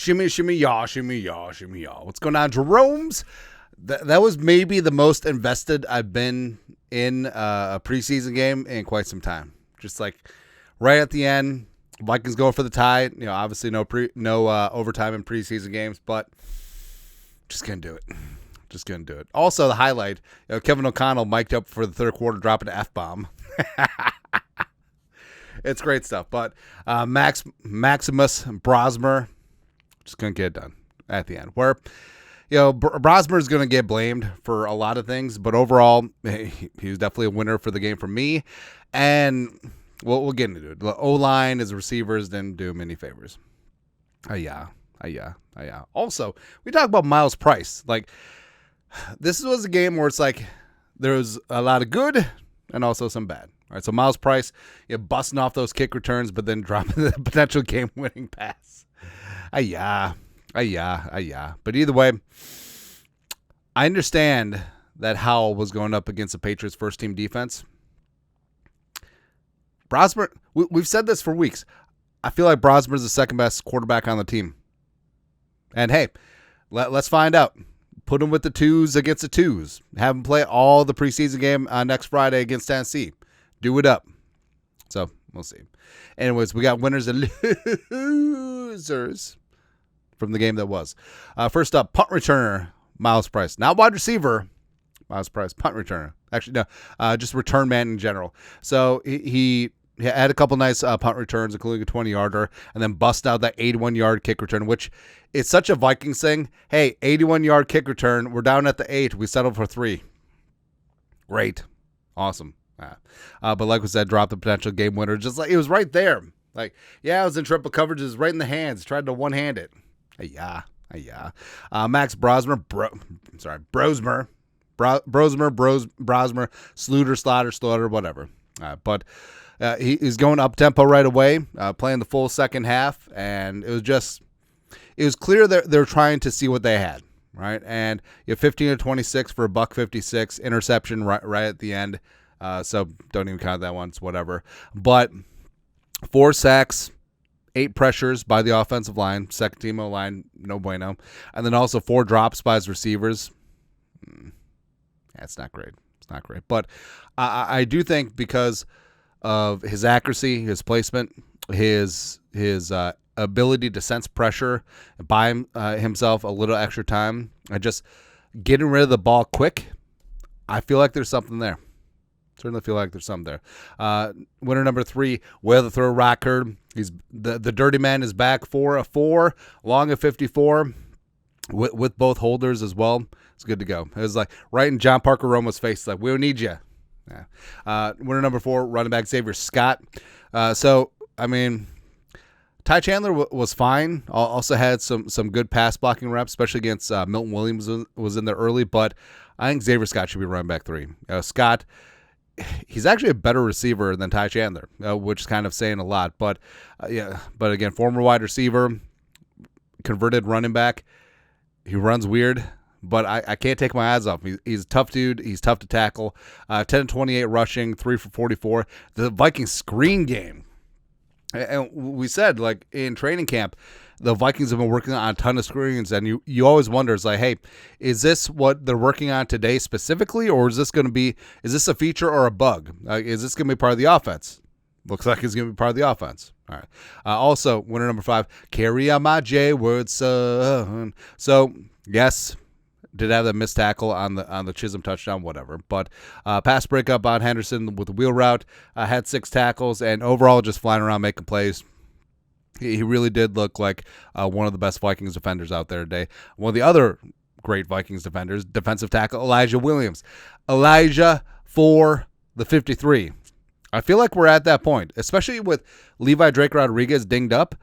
Shimmy, shimmy, yaw, shimmy, yaw, shimmy, yaw. What's going on, Jerome's? That was maybe the most invested I've been in a preseason game in quite some time. Just like right at the end, Vikings going for the tie. You know, obviously no overtime in preseason games, but just couldn't do it. Just couldn't do it. Also, the highlight, Kevin O'Connell mic'd up for the third quarter, dropping an F-bomb. It's great stuff. But Maximus Brosmer just couldn't get it done at the end. Where, Brosmer is going to get blamed for a lot of things, but overall, he was definitely a winner for the game for me. And we'll get into it. The O-line, his receivers didn't do him any favors. Yeah. Also, we talk about Miles Price. Like, this was a game where it's like there was a lot of good and also some bad. All right, so Miles Price, busting off those kick returns, but then dropping the potential game-winning pass. Yeah. But either way, I understand that Howell was going up against the Patriots' first-team defense. Brosmer, we've said this for weeks. I feel like Brosmer is the second-best quarterback on the team. And, hey, let's find out. Put him with the twos against the twos. Have him play all the preseason game next Friday against Tennessee. Do it up. So, we'll see. Anyways, we got winners and losers from the game that was. First up, punt returner, Miles Price. Not wide receiver, Miles Price, punt returner. Actually, no, just return man in general. So, he had a couple nice punt returns, including a 20-yarder, and then bust out that 81-yard kick return, which is such a Vikings thing. Hey, 81-yard kick return. We're down at the 8. We settled for 3. Great. Awesome. But like we said, dropped the potential game winner. Just like it was right there. Like, yeah, I was in triple coverage. It was right in the hands. Tried to one-hand it. Yeah. Max Brosmer. Brosmer, Slaughter, whatever. But he's going up-tempo right away, playing the full second half, and it was clear that they're trying to see what they had, right? And you have 15 to 26 for a $156, interception right at the end. So don't even count that one. It's whatever. But 4 sacks, 8 pressures by the offensive line, second team O-line, no bueno. And then also 4 drops by his receivers. It's not great. But I do think because of his accuracy, his placement, his ability to sense pressure, buy himself a little extra time, and just getting rid of the ball quick, I feel like there's something there. Certainly feel like there's something there. Winner number 3, Whale the Throw record. He's the dirty man is back, 4 of 4, long of 54, with both holders as well. It's good to go. It was like right in John Parker Romo's face, like, we don't need you. Yeah. Winner number 4, running back Xavier Scott. So, I mean, Ty Chandler was fine. Also had some good pass blocking reps, especially against Milton Williams was in there early. But I think Xavier Scott should be running back 3. Scott, he's actually a better receiver than Ty Chandler, which is kind of saying a lot. But but again, former wide receiver, converted running back. He runs weird, but I can't take my eyes off him. He's a tough dude. He's tough to tackle. 10-28 rushing, 3 for 44. The Vikings screen game. And we said, like, in training camp, the Vikings have been working on a ton of screens, and you always wonder, it's like, hey, is this what they're working on today specifically, or is this a feature or a bug? Is this going to be part of the offense? Looks like it's going to be part of the offense. All right. Also, winner number 5, carry on my J-word, son. So, yes, did have that missed tackle on the Chisholm touchdown, whatever. But pass breakup on Henderson with the wheel route, had 6 tackles, and overall just flying around making plays. He really did look like one of the best Vikings defenders out there today. One of the other great Vikings defenders, defensive tackle Elijah Williams. Elijah for the 53. I feel like we're at that point, especially with Levi Drake Rodriguez dinged up.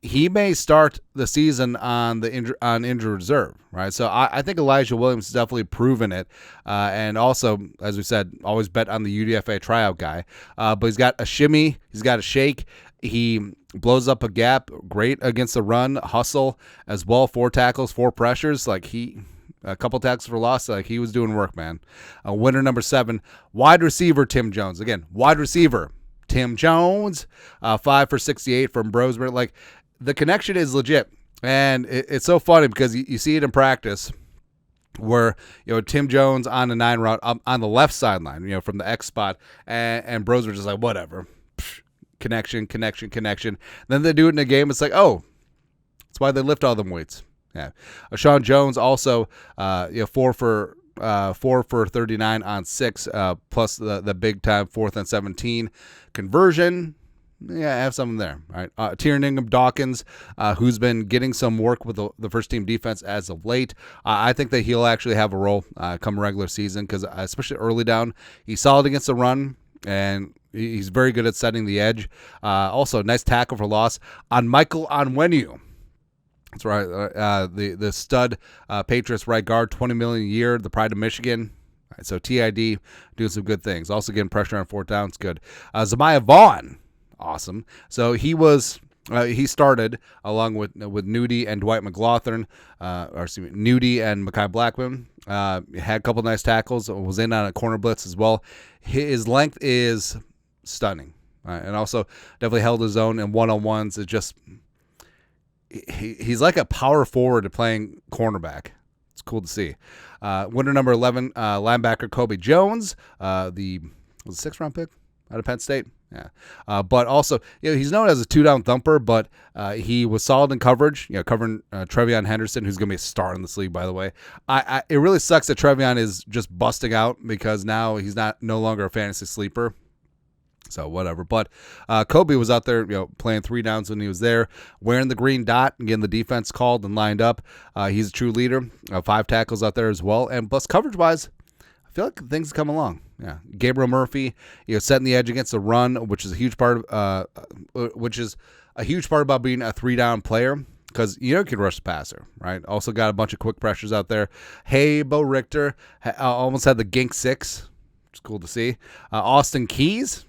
He may start the season on injured reserve, right? So I think Elijah Williams has definitely proven it. And also, as we said, always bet on the UDFA tryout guy. But he's got a shimmy. He's got a shake. He blows up a gap. Great against the run. Hustle as well. 4 tackles, 4 pressures. A couple tackles for loss. Like, he was doing work, man. Winner number 7, wide receiver Tim Jones. Again, wide receiver Tim Jones. 5 for 68 from Brosmer. Like, the connection is legit. And it's so funny because you see it in practice where, Tim Jones on the 9 route on the left sideline, from the X spot, and bros are just like, whatever. Psh, connection. Then they do it in a game. It's like, oh, that's why they lift all them weights. Yeah. Sean Jones also, 4 for 39 on 6, plus the big time 4th and 17 conversion. Yeah, I have something there. All right. Tiernan Dawkins, who's been getting some work with the first team defense as of late. I think that he'll actually have a role come regular season because especially early down, he's solid against the run and he's very good at setting the edge. Also, nice tackle for loss on Michael Onwenu. That's right. The stud Patriots right guard, $20 million a year, the pride of Michigan. All right, so TID doing some good things. Also getting pressure on 4th downs, good. Zamiah Vaughn. Awesome. So he started along with Nudie and Dwight McLaughlin, Nudie and Mekhi Blackman. Had a couple nice tackles. Was in on a corner blitz as well. His length is stunning, and also definitely held his own in one-on-ones. It just he's like a power forward playing cornerback. It's cool to see. Winner number 11, linebacker Kobe Jones, the 6th round pick out of Penn State. Yeah, but also, he's known as a 2-down thumper, but he was solid in coverage, covering Trevion Henderson, who's going to be a star in this league, by the way. It really sucks that Trevion is just busting out because now he's no longer a fantasy sleeper. So whatever. But Kobe was out there, playing 3 downs when he was there, wearing the green dot and getting the defense called and lined up. He's a true leader. 5 tackles out there as well. And plus coverage-wise, I feel like things come along. Yeah, Gabriel Murphy, setting the edge against the run, which is a huge part about being a 3-down player because you can rush the passer, right? Also got a bunch of quick pressures out there. Hey, Bo Richter almost had the Gink 6, which is cool to see. Austin Keys.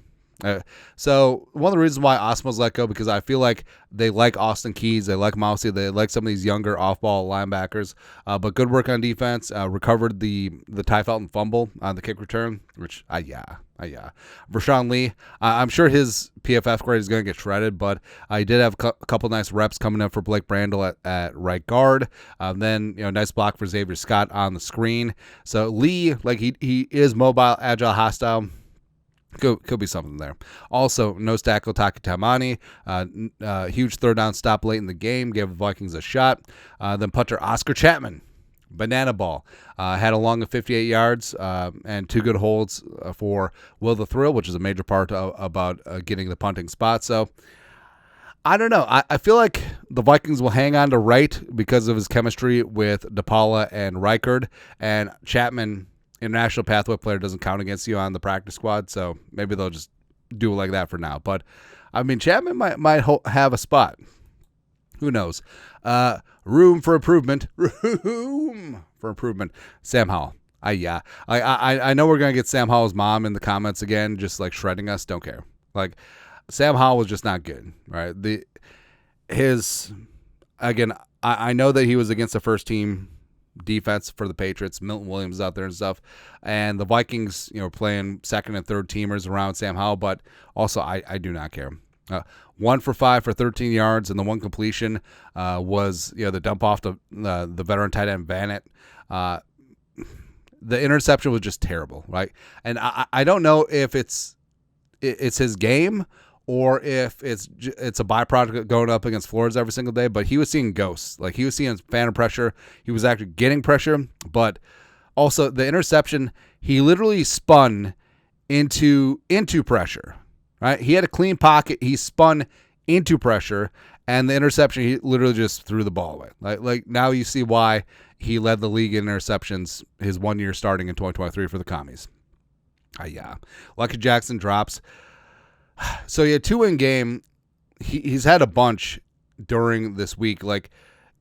So one of the reasons why Osmo's let go because I feel like they like Austin Keys, they like Mousy, they like some of these younger off-ball linebackers. But good work on defense. Recovered the Ty Felton fumble on the kick return, which Rashawn Lee, I'm sure his PFF grade is going to get shredded, but he did have a couple nice reps coming up for Blake Brandel at right guard. Then nice block for Xavier Scott on the screen. So Lee, like he is mobile, agile, hostile. Could be something there. Also, nose tackle Taki Taimani, huge 3rd down stop late in the game, gave the Vikings a shot. Then punter Oscar Chapman, banana ball, had a long of 58 yards and 2 good holds for Will the Thrill, which is a major part about getting the punting spot. So I don't know. I feel like the Vikings will hang on to Wright because of his chemistry with DePaula and Reichard, and Chapman, international pathway player, doesn't count against you on the practice squad, so maybe they'll just do it like that for now. But I mean, Chapman might have a spot. Who knows? Room for improvement. Sam Howell. I know we're gonna get Sam Howell's mom in the comments again, just like shredding us. Don't care. Like Sam Howell was just not good, right? I know that he was against the first team defense for the Patriots. Milton Williams out there and stuff, and the Vikings, playing 2nd and 3rd teamers around Sam Howell. But also, I do not care. 1 for 5 for 13 yards, and the one completion was the dump off the veteran tight end Vanett. The interception was just terrible, right? And I don't know if it's his game or if it's a byproduct of going up against Flores every single day, but he was seeing ghosts. Like, he was seeing phantom pressure. He was actually getting pressure, but also the interception, he literally spun into pressure, right? He had a clean pocket. He spun into pressure, and the interception, he literally just threw the ball away. Like now you see why he led the league in interceptions his 1 year starting in 2023 for the Commies. Lucky Jackson drops. So he had 2 in game. He's had a bunch during this week. Like,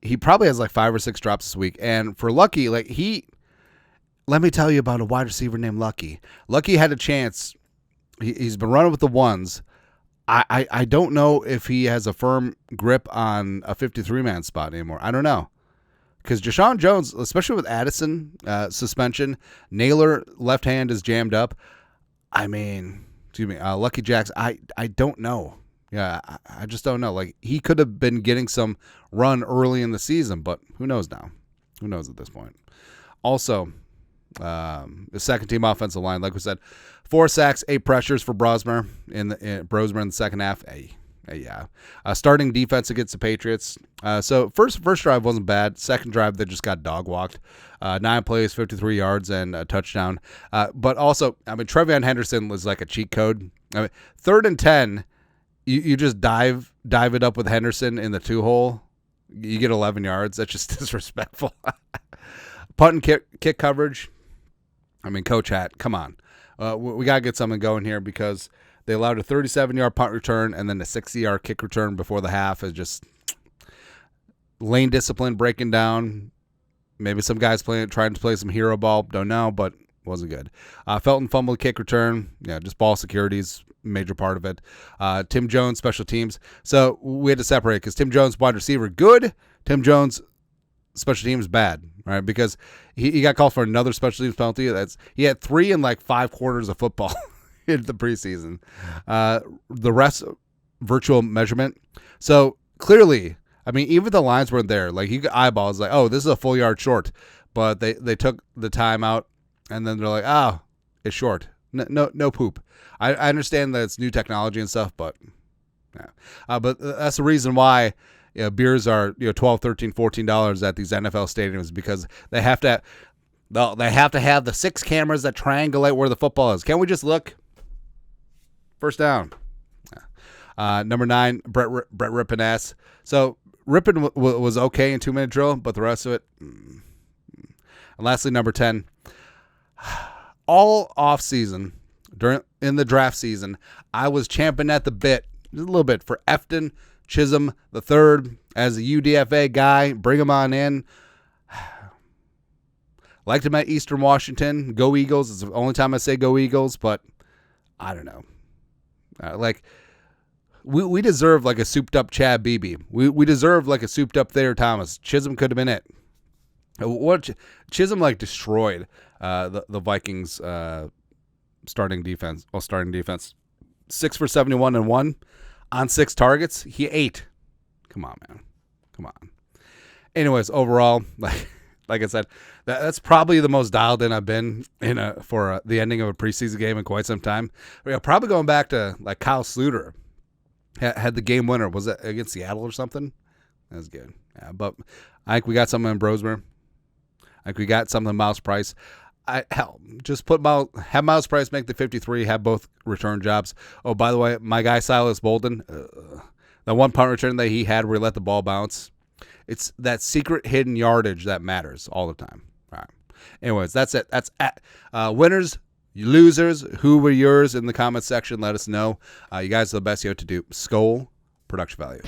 he probably has like 5 or 6 drops this week. And for Lucky, let me tell you about a wide receiver named Lucky. Lucky had a chance. He's been running with the ones. I don't know if he has a firm grip on a 53-man spot anymore. I don't know. Because Deshaun Jones, especially with Addison suspension, Naylor left hand is jammed up. I mean, Lucky Jacks, I don't know. Yeah, I just don't know. Like, he could have been getting some run early in the season, but who knows now? Who knows at this point? Also, the second team offensive line, like we said, 4 sacks, 8 pressures for Brosmer in the second half. Yeah. Starting defense against the Patriots. So first drive wasn't bad. Second drive, they just got dog walked. 9 plays, 53 yards, and a touchdown. But also, I mean, Trevion Henderson was like a cheat code. I mean, 3rd and 10, you just dive it up with Henderson in the 2-hole. You get 11 yards. That's just disrespectful. Punt and kick coverage. I mean, Coach Hat, come on. We got to get something going here because they allowed a 37-yard punt return and then a 60-yard kick return before the half. Is just lane discipline breaking down. Maybe some guys trying to play some hero ball. Don't know, but wasn't good. Felton fumbled kick return. Yeah, just ball security's major part of it. Tim Jones, special teams. So we had to separate because Tim Jones, wide receiver, good. Tim Jones, special teams, bad. Right, because he got called for another special teams penalty. He had 3 in like 5 quarters of football in the preseason. The rest, virtual measurement. So clearly, I mean, even the lines weren't there. Like, you could eyeball, it's like, oh, this is a full yard short. But they took the time out, and then they're like, oh, it's short. No poop. I understand that it's new technology and stuff, but yeah. But that's the reason why beers are $12, $13, $14 at these NFL stadiums, because they have to have the 6 cameras that triangulate where the football is. Can't we just look? First down. Number 9, Brett Rippon ass. So Rippon was okay in 2-minute drill, but the rest of it. And lastly, number 10. All off season, in the draft season, I was champing at the bit just a little bit for Efton Chisholm III as a UDFA guy. Bring him on in. Liked him at Eastern Washington. Go Eagles. It's the only time I say go Eagles, but I don't know. We deserve like a souped up Chad Beebe. We deserve like a souped up Thayer Thomas. Chisholm could have been it. What Chisholm like destroyed the Vikings starting defense. 6 for 71 and 1 on 6 targets. He ate. Come on, man. Come on. Anyways, overall, like I said, that's probably the most dialed in I've been for the ending of a preseason game in quite some time. Probably going back to like Kyle Sluter had the game winner. Was it against Seattle or something? That was good. Yeah, but I think we got something in Brosmer. I think we got something in Miles Price. Just have Miles Price make the 53, have both return jobs. Oh, by the way, my guy Silas Bolden, the one punt return that he had where he let the ball bounce, it's that secret hidden yardage that matters all the time. All right. Anyways, that's it. That's winners, losers. Who were yours in the comments section? Let us know. You guys are the best you have to do. Skol, production value.